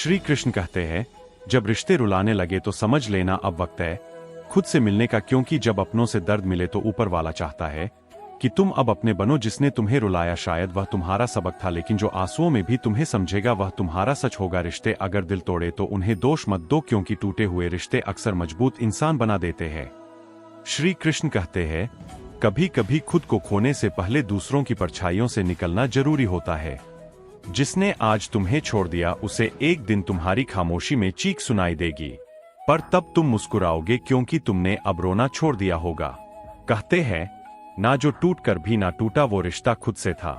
श्री कृष्ण कहते हैं, जब रिश्ते रुलाने लगे तो समझ लेना अब वक्त है खुद से मिलने का, क्योंकि जब अपनों से दर्द मिले तो ऊपर वाला चाहता है कि तुम अब अपने बनो। जिसने तुम्हें रुलाया शायद वह तुम्हारा सबक था, लेकिन जो आंसुओं में भी तुम्हें समझेगा वह तुम्हारा सच होगा। रिश्ते अगर दिल तोड़े तो उन्हें दोष मत दो, क्योंकि टूटे हुए रिश्ते अक्सर मजबूत इंसान बना देते हैं। श्री कृष्ण कहते हैं, कभी कभी खुद को खोने से पहले दूसरों की परछाइयों से निकलना जरूरी होता है। जिसने आज तुम्हें छोड़ दिया उसे एक दिन तुम्हारी खामोशी में चीख सुनाई देगी, पर तब तुम मुस्कुराओगे क्योंकि तुमने अब रोना छोड़ दिया होगा। कहते हैं, ना जो टूट कर भी ना टूटा वो रिश्ता खुद से था,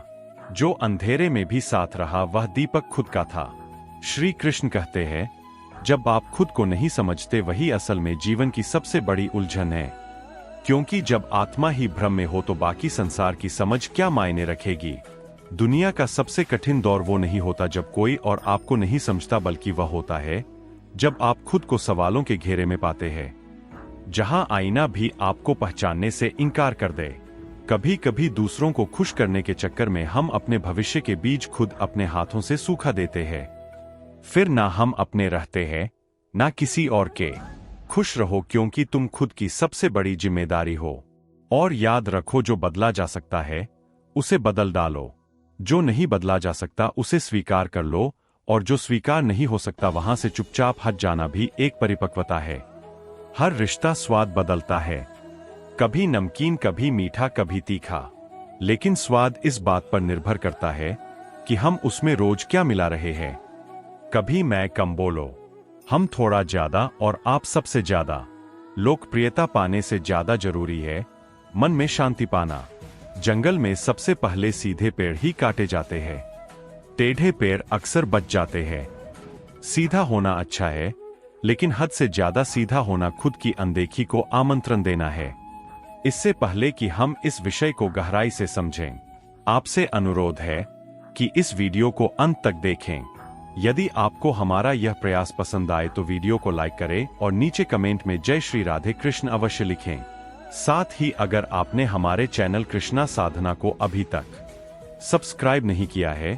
जो अंधेरे में भी साथ रहा वह दीपक खुद का था। श्री कृष्ण कहते हैं, जब आप खुद को नहीं समझते वही असल में जीवन की सबसे बड़ी उलझन है, क्योंकि जब आत्मा ही भ्रम में हो तो बाकी संसार की समझ क्या मायने रखेगी। दुनिया का सबसे कठिन दौर वो नहीं होता जब कोई और आपको नहीं समझता, बल्कि वह होता है जब आप खुद को सवालों के घेरे में पाते हैं, जहां आईना भी आपको पहचानने से इनकार कर दे। कभी कभी दूसरों को खुश करने के चक्कर में हम अपने भविष्य के बीज खुद अपने हाथों से सूखा देते हैं। फिर ना हम अपने रहते हैं ना किसी और के। खुश रहो क्योंकि तुम खुद की सबसे बड़ी जिम्मेदारी हो, और याद रखो जो बदला जा सकता है उसे बदल डालो, जो नहीं बदला जा सकता उसे स्वीकार कर लो, और जो स्वीकार नहीं हो सकता वहां से चुपचाप हट जाना भी एक परिपक्वता है। हर रिश्ता स्वाद बदलता है, कभी नमकीन कभी मीठा कभी तीखा, लेकिन स्वाद इस बात पर निर्भर करता है कि हम उसमें रोज क्या मिला रहे हैं। कभी मैं कम बोलो, हम थोड़ा ज्यादा और आप सबसे ज्यादा। लोकप्रियता पाने से ज्यादा जरूरी है मन में शांति पाना। जंगल में सबसे पहले सीधे पेड़ ही काटे जाते हैं, टेढ़े पेड़ अक्सर बच जाते हैं। सीधा होना अच्छा है, लेकिन हद से ज्यादा सीधा होना खुद की अनदेखी को आमंत्रण देना है। इससे पहले कि हम इस विषय को गहराई से समझें, आपसे अनुरोध है कि इस वीडियो को अंत तक देखें। यदि आपको हमारा यह प्रयास पसंद आए तो वीडियो को लाइक करें और नीचे कमेंट में जय श्री राधे कृष्ण अवश्य लिखें। साथ ही अगर आपने हमारे चैनल कृष्णा साधना को अभी तक सब्सक्राइब नहीं किया है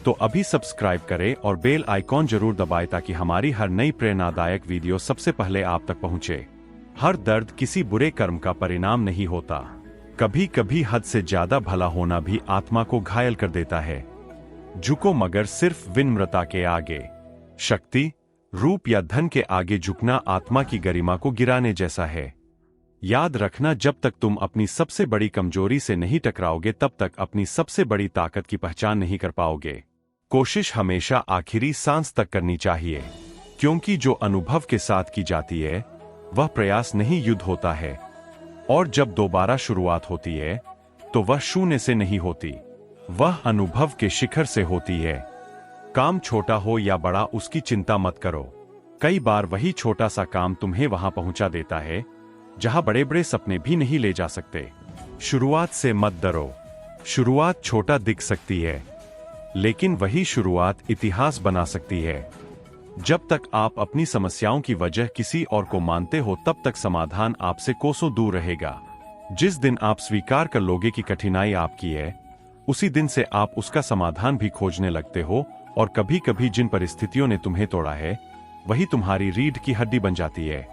तो अभी सब्सक्राइब करें और बेल आइकॉन जरूर दबाएं ताकि हमारी हर नई प्रेरणादायक वीडियो सबसे पहले आप तक पहुंचे। हर दर्द किसी बुरे कर्म का परिणाम नहीं होता, कभी कभी हद से ज्यादा भला होना भी आत्मा को घायल कर देता है। झुको मगर सिर्फ विनम्रता के आगे। शक्ति, रूप या धन के आगे झुकना आत्मा की गरिमा को गिराने जैसा है। याद रखना, जब तक तुम अपनी सबसे बड़ी कमजोरी से नहीं टकराओगे तब तक अपनी सबसे बड़ी ताकत की पहचान नहीं कर पाओगे। कोशिश हमेशा आखिरी सांस तक करनी चाहिए, क्योंकि जो अनुभव के साथ की जाती है वह प्रयास नहीं युद्ध होता है, और जब दोबारा शुरुआत होती है तो वह शून्य से नहीं होती, वह अनुभव के शिखर से होती है। काम छोटा हो या बड़ा उसकी चिंता मत करो, कई बार वही छोटा सा काम तुम्हें वहां पहुंचा देता है जहां बड़े बड़े सपने भी नहीं ले जा सकते। शुरुआत से मत डरो, शुरुआत छोटा दिख सकती है लेकिन वही शुरुआत इतिहास बना सकती है। जब तक आप अपनी समस्याओं की वजह किसी और को मानते हो तब तक समाधान आपसे कोसों दूर रहेगा। जिस दिन आप स्वीकार कर लोगे कि कठिनाई आपकी है, उसी दिन से आप उसका समाधान भी खोजने लगते हो, और कभी कभी जिन परिस्थितियों ने तुम्हें तोड़ा है वही तुम्हारी रीढ़ की हड्डी बन जाती है।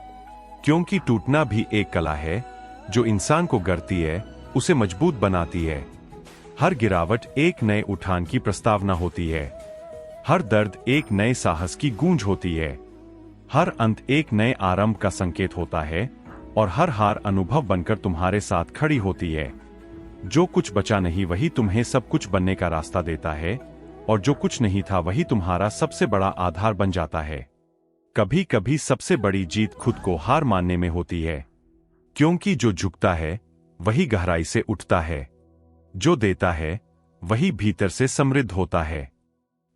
क्योंकि टूटना भी एक कला है, जो इंसान को गढ़ती है उसे मजबूत बनाती है। हर गिरावट एक नए उठान की प्रस्तावना होती है, हर दर्द एक नए साहस की गूंज होती है, हर अंत एक नए आरंभ का संकेत होता है, और हर हार अनुभव बनकर तुम्हारे साथ खड़ी होती है। जो कुछ बचा नहीं वही तुम्हें सब कुछ बनने का रास्ता देता है, और जो कुछ नहीं था वही तुम्हारा सबसे बड़ा आधार बन जाता है। कभी कभी सबसे बड़ी जीत खुद को हार मानने में होती है, क्योंकि जो झुकता है वही गहराई से उठता है, जो देता है वही भीतर से समृद्ध होता है।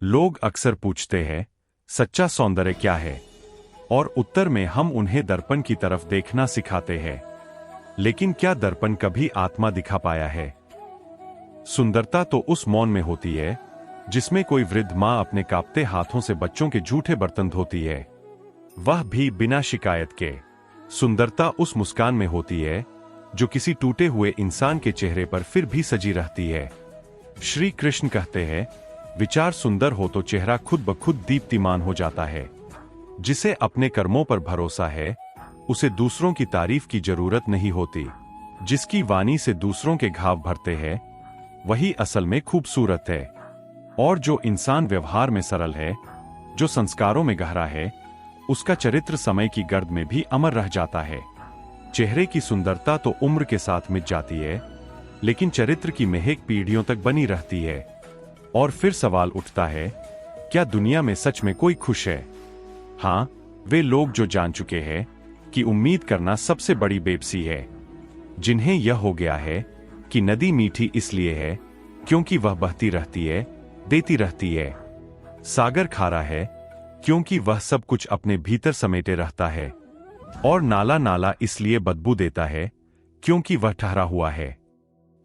लोग अक्सर पूछते हैं, सच्चा सौंदर्य क्या है, और उत्तर में हम उन्हें दर्पण की तरफ देखना सिखाते हैं। लेकिन क्या दर्पण कभी आत्मा दिखा पाया है? सुंदरता तो उस मौन में होती है जिसमें कोई वृद्ध मां अपने कांपते हाथों से बच्चों के जूठे बर्तन धोती है, वह भी बिना शिकायत के। सुंदरता उस मुस्कान में होती है जो किसी टूटे हुए इंसान के चेहरे पर फिर भी सजी रहती है। श्री कृष्ण कहते हैं, विचार सुंदर हो तो चेहरा खुद ब खुद दीप्तिमान हो जाता है। जिसे अपने कर्मों पर भरोसा है उसे दूसरों की तारीफ की जरूरत नहीं होती। जिसकी वाणी से दूसरों के घाव भरते हैं वही असल में खूबसूरत है। और जो इंसान व्यवहार में सरल है, जो संस्कारों में गहरा है, उसका चरित्र समय की गर्द में भी अमर रह जाता है। चेहरे की सुंदरता तो उम्र के साथ मिट जाती है, लेकिन चरित्र की महक पीढ़ियों तक बनी रहती है। और फिर सवाल उठता है, क्या दुनिया में सच में कोई खुश है? हाँ, वे लोग जो जान चुके हैं कि उम्मीद करना सबसे बड़ी बेबसी है। जिन्हें यह हो गया है कि नदी मीठी इसलिए है क्योंकि वह बहती रहती है, देती रहती है। सागर खारा है क्योंकि वह सब कुछ अपने भीतर समेटे रहता है। और नाला नाला इसलिए बदबू देता है क्योंकि वह ठहरा हुआ है।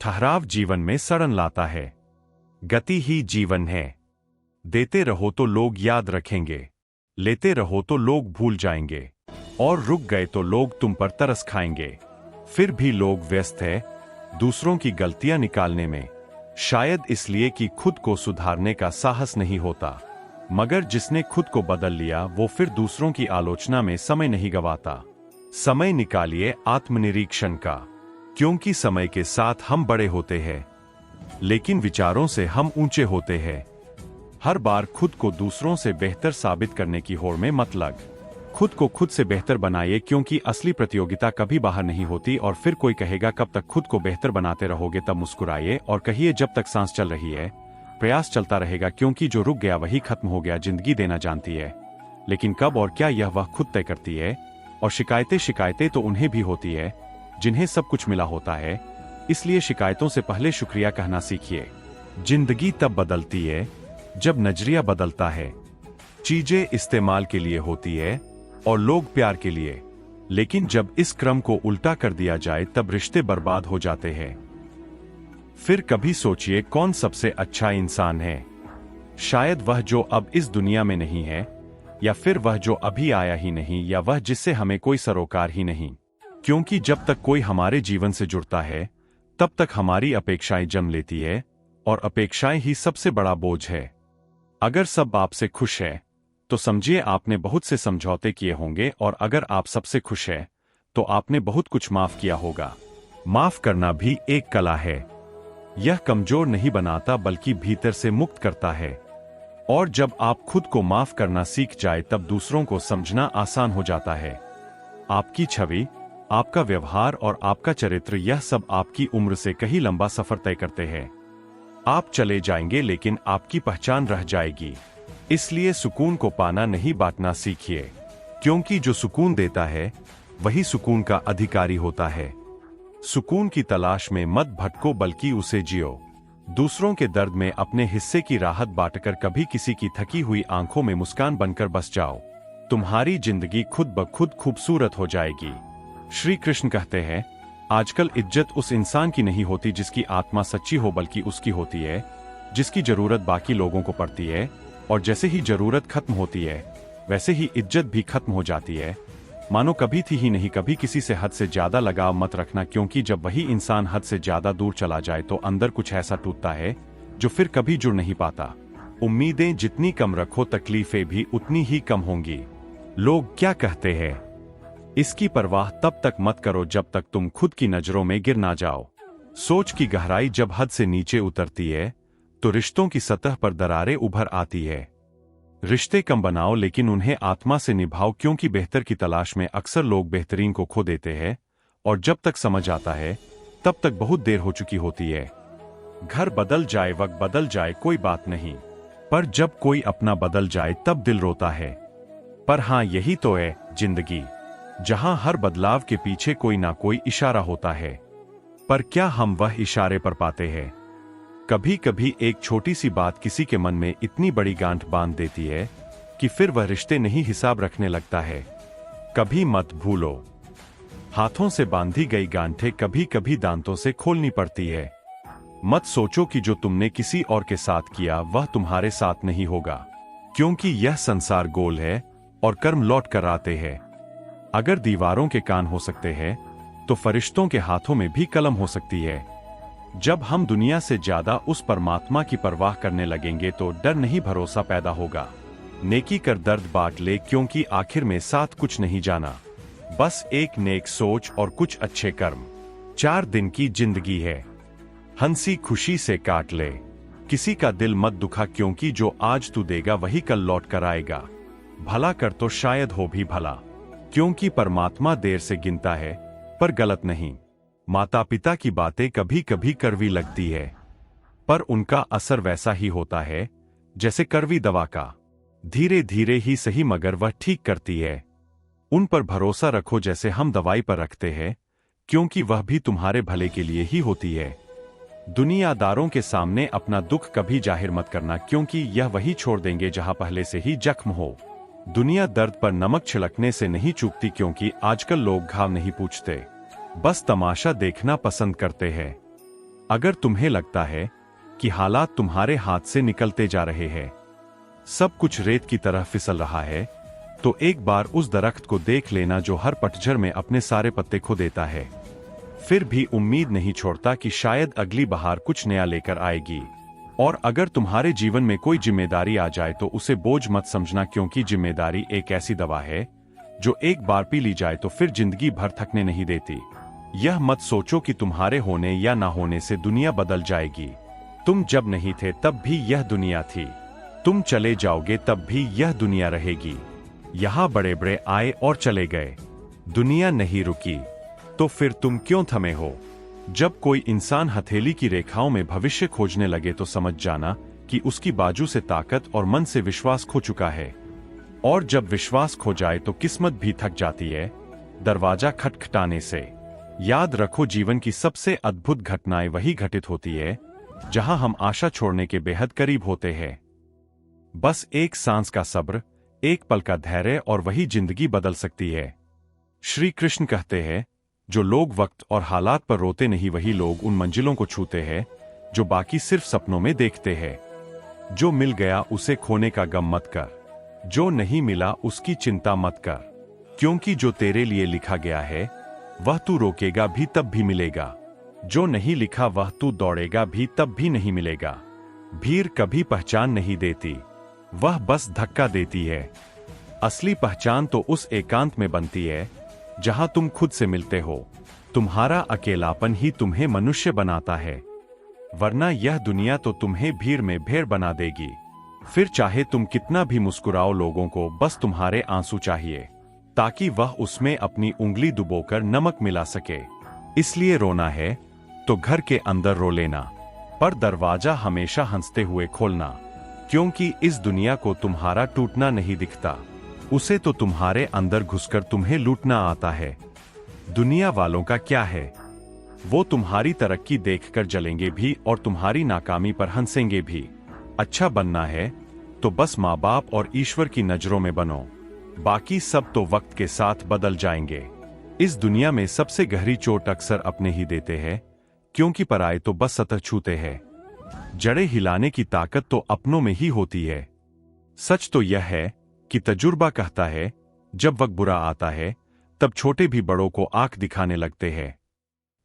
ठहराव जीवन में सड़न लाता है। गति ही जीवन है। देते रहो तो लोग याद रखेंगे, लेते रहो तो लोग भूल जाएंगे, और रुक गए तो लोग तुम पर तरस खाएंगे। फिर भी लोग व्यस्त है दूसरों की गलतियां निकालने में, शायद इसलिए कि खुद को सुधारने का साहस नहीं होता। मगर जिसने खुद को बदल लिया वो फिर दूसरों की आलोचना में समय नहीं गंवाता। समय निकालिए आत्मनिरीक्षण का, क्योंकि समय के साथ हम बड़े होते हैं, लेकिन विचारों से हम ऊंचे होते हैं। हर बार खुद को दूसरों से बेहतर साबित करने की होड़ में मत लग। खुद को खुद से बेहतर बनाइए, क्योंकि असली प्रतियोगिता कभी बाहर नहीं होती। और फिर कोई कहेगा कब तक खुद को बेहतर बनाते रहोगे, तब मुस्कुराइए और कहिए जब तक सांस चल रही है प्रयास चलता रहेगा, क्योंकि जो रुक गया वही खत्म हो गया। जिंदगी देना जानती है, लेकिन कब और क्या यह वह खुद तय करती है। और शिकायतें तो उन्हें भी होती है जिन्हें सब कुछ मिला होता है, इसलिए शिकायतों से पहले शुक्रिया कहना सीखिए। जिंदगी तब बदलती है जब नजरिया बदलता है। चीजें इस्तेमाल के लिए होती है और लोग प्यार के लिए, लेकिन जब इस क्रम को उल्टा कर दिया जाए तब रिश्ते बर्बाद हो जाते हैं। फिर कभी सोचिए कौन सबसे अच्छा इंसान है। शायद वह जो अब इस दुनिया में नहीं है, या फिर वह जो अभी आया ही नहीं, या वह जिससे हमें कोई सरोकार ही नहीं। क्योंकि जब तक कोई हमारे जीवन से जुड़ता है तब तक हमारी अपेक्षाएं जन्म लेती है, और अपेक्षाएं ही सबसे बड़ा बोझ है। अगर सब आपसे खुश है तो समझिए आपने बहुत से समझौते किए होंगे, और अगर आप सबसे खुश है तो आपने बहुत कुछ माफ किया होगा। माफ करना भी एक कला है। यह कमजोर नहीं बनाता बल्कि भीतर से मुक्त करता है। और जब आप खुद को माफ करना सीख जाए तब दूसरों को समझना आसान हो जाता है। आपकी छवि, आपका व्यवहार और आपका चरित्र, यह सब आपकी उम्र से कहीं लंबा सफर तय करते हैं। आप चले जाएंगे लेकिन आपकी पहचान रह जाएगी। इसलिए सुकून को पाना नहीं बांटना सीखिए, क्योंकि जो सुकून देता है वही सुकून का अधिकारी होता है। सुकून की तलाश में मत भटको बल्कि उसे जियो। दूसरों के दर्द में अपने हिस्से की राहत बांटकर कभी किसी की थकी हुई आंखों में मुस्कान बनकर बस जाओ। तुम्हारी जिंदगी खुद ब खुद खूबसूरत हो जाएगी। श्री कृष्ण कहते हैं, आजकल इज्जत उस इंसान की नहीं होती जिसकी आत्मा सच्ची हो, बल्कि उसकी होती है जिसकी जरूरत बाकी लोगों को पड़ती है। और जैसे ही जरूरत खत्म होती है वैसे ही इज्जत भी खत्म हो जाती है। मानो कभी थी ही नहीं। कभी किसी से हद से ज्यादा लगाव मत रखना, क्योंकि जब वही इंसान हद से ज्यादा दूर चला जाए तो अंदर कुछ ऐसा टूटता है जो फिर कभी जुड़ नहीं पाता। उम्मीदें जितनी कम रखो तकलीफें भी उतनी ही कम होंगी। लोग क्या कहते हैं इसकी परवाह तब तक मत करो जब तक तुम खुद की नजरों में गिर ना जाओ। सोच की गहराई जब हद से नीचे उतरती है तो रिश्तों की सतह पर दरारें उभर आती है। रिश्ते कम बनाओ लेकिन उन्हें आत्मा से निभाओ, क्योंकि बेहतर की तलाश में अक्सर लोग बेहतरीन को खो देते हैं, और जब तक समझ आता है तब तक बहुत देर हो चुकी होती है। घर बदल जाए, वक्त बदल जाए, कोई बात नहीं, पर जब कोई अपना बदल जाए तब दिल रोता है। पर हाँ, यही तो है जिंदगी, जहां हर बदलाव के पीछे कोई ना कोई इशारा होता है। पर क्या हम वह इशारे पर पाते हैं? कभी कभी एक छोटी सी बात किसी के मन में इतनी बड़ी गांठ बांध देती है कि फिर वह रिश्ते नहीं हिसाब रखने लगता है। कभी मत भूलो, हाथों से बांधी गई गांठें कभी कभी दांतों से खोलनी पड़ती है। मत सोचो कि जो तुमने किसी और के साथ किया वह तुम्हारे साथ नहीं होगा, क्योंकि यह संसार गोल है और कर्म लौट कर आते हैं। अगर दीवारों के कान हो सकते हैं तो फरिश्तों के हाथों में भी कलम हो सकती है। जब हम दुनिया से ज्यादा उस परमात्मा की परवाह करने लगेंगे तो डर नहीं भरोसा पैदा होगा। नेकी कर दर्द बांट ले, क्योंकि आखिर में साथ कुछ नहीं जाना, बस एक नेक सोच और कुछ अच्छे कर्म। 4 दिन की जिंदगी है, हंसी खुशी से काट ले। किसी का दिल मत दुखा, क्योंकि जो आज तू देगा वही कल लौट कर आएगा। भला कर तो शायद हो भी भला, क्योंकि परमात्मा देर से गिनता है पर गलत नहीं। माता पिता की बातें कभी कभी कड़वी लगती है, पर उनका असर वैसा ही होता है जैसे कड़वी दवा का, धीरे धीरे ही सही मगर वह ठीक करती है। उन पर भरोसा रखो जैसे हम दवाई पर रखते हैं, क्योंकि वह भी तुम्हारे भले के लिए ही होती है। दुनियादारों के सामने अपना दुख कभी जाहिर मत करना, क्योंकि यह वही छोड़ देंगे जहां पहले से ही जख्म हो। दुनिया दर्द पर नमक छिड़कने से नहीं चूकती, क्योंकि आजकल लोग घाव नहीं पूछते, बस तमाशा देखना पसंद करते हैं। अगर तुम्हें लगता है कि हालात तुम्हारे हाथ से निकलते जा रहे हैं, सब कुछ रेत की तरह फिसल रहा है, तो एक बार उस दरख्त को देख लेना जो हर पतझड़ में अपने सारे पत्ते खो देता है, फिर भी उम्मीद नहीं छोड़ता कि शायद अगली बहार कुछ नया लेकर आएगी। और अगर तुम्हारे जीवन में कोई जिम्मेदारी आ जाए तो उसे बोझ मत समझना, क्योंकि जिम्मेदारी एक ऐसी दवा है जो एक बार पी ली जाए तो फिर जिंदगी भर थकने नहीं देती। यह मत सोचो कि तुम्हारे होने या ना होने से दुनिया बदल जाएगी। तुम जब नहीं थे तब भी यह दुनिया थी, तुम चले जाओगे तब भी यह दुनिया रहेगी। यहाँ बड़े बड़े आए और चले गए, दुनिया नहीं रुकी, तो फिर तुम क्यों थमे हो? जब कोई इंसान हथेली की रेखाओं में भविष्य खोजने लगे तो समझ जाना कि उसकी बाजू से ताकत और मन से विश्वास खो चुका है। और जब विश्वास खो जाए तो किस्मत भी थक जाती है दरवाजा खटखटाने से। याद रखो, जीवन की सबसे अद्भुत घटनाएं वही घटित होती है जहां हम आशा छोड़ने के बेहद करीब होते हैं। बस एक सांस का सब्र, एक पल का धैर्य, और वही जिंदगी बदल सकती है। श्री कृष्ण कहते हैं, जो लोग वक्त और हालात पर रोते नहीं वही लोग उन मंजिलों को छूते हैं जो बाकी सिर्फ सपनों में देखते हैं। जो मिल गया उसे खोने का गम मत कर, जो नहीं मिला उसकी चिंता मत कर, क्योंकि जो तेरे लिए लिखा गया है वह तू रोकेगा भी तब भी मिलेगा, जो नहीं लिखा वह तू दौड़ेगा भी तब भी नहीं मिलेगा। भीड़ कभी पहचान नहीं देती, वह बस धक्का देती है। असली पहचान तो उस एकांत में बनती है जहां तुम खुद से मिलते हो। तुम्हारा अकेलापन ही तुम्हें मनुष्य बनाता है, वरना यह दुनिया तो तुम्हें भीड़ में भेड़ बना देगी। फिर चाहे तुम कितना भी मुस्कुराओ, लोगों को बस तुम्हारे आंसू चाहिए ताकि वह उसमें अपनी उंगली डुबोकर नमक मिला सके। इसलिए रोना है तो घर के अंदर रो लेना, पर दरवाजा हमेशा हंसते हुए खोलना, क्योंकि इस दुनिया को तुम्हारा टूटना नहीं दिखता, उसे तो तुम्हारे अंदर घुसकर तुम्हें लूटना आता है। दुनिया वालों का क्या है, वो तुम्हारी तरक्की देखकर जलेंगे भी और तुम्हारी नाकामी पर हंसेंगे भी। अच्छा बनना है तो बस माँ बाप और ईश्वर की नजरों में बनो, बाकी सब तो वक्त के साथ बदल जाएंगे। इस दुनिया में सबसे गहरी चोट अक्सर अपने ही देते हैं, क्योंकि पराये तो बस सतह छूते हैं। जड़ें हिलाने की ताकत तो अपनों में ही होती है। सच तो यह है कि तजुर्बा कहता है, जब वक्त बुरा आता है तब छोटे भी बड़ों को आंख दिखाने लगते हैं।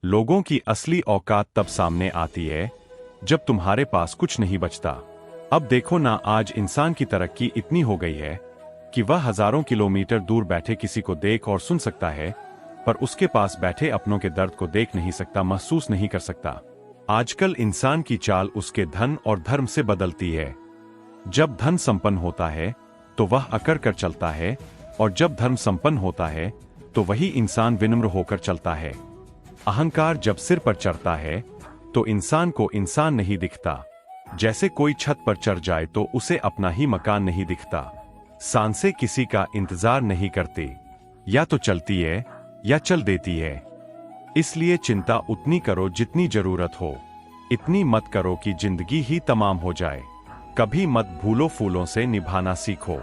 लोगों की असली औकात तब सामने आती है जब तुम्हारे पास कुछ नहीं बचता। अब देखो ना, आज इंसान की तरक्की इतनी हो गई है कि वह हजारों किलोमीटर दूर बैठे किसी को देख और सुन सकता है, पर उसके पास बैठे अपनों के दर्द को देख नहीं सकता, महसूस नहीं कर सकता। आजकल इंसान की चाल उसके धन और धर्म से बदलती है। जब धन संपन्न होता है तो वह अकड़ कर चलता है, और जब धर्म संपन्न होता है तो वही इंसान विनम्र होकर चलता है। अहंकार जब सिर पर चढ़ता है तो इंसान को इंसान नहीं दिखता। जैसे कोई छत पर चढ़ जाए तो उसे अपना ही मकान नहीं दिखता। सांसें किसी का इंतजार नहीं करती, या तो चलती है या चल देती है। इसलिए चिंता उतनी करो जितनी जरूरत हो, इतनी मत करो कि जिंदगी ही तमाम हो जाए। कभी मत भूलो फूलों से निभाना सीखो।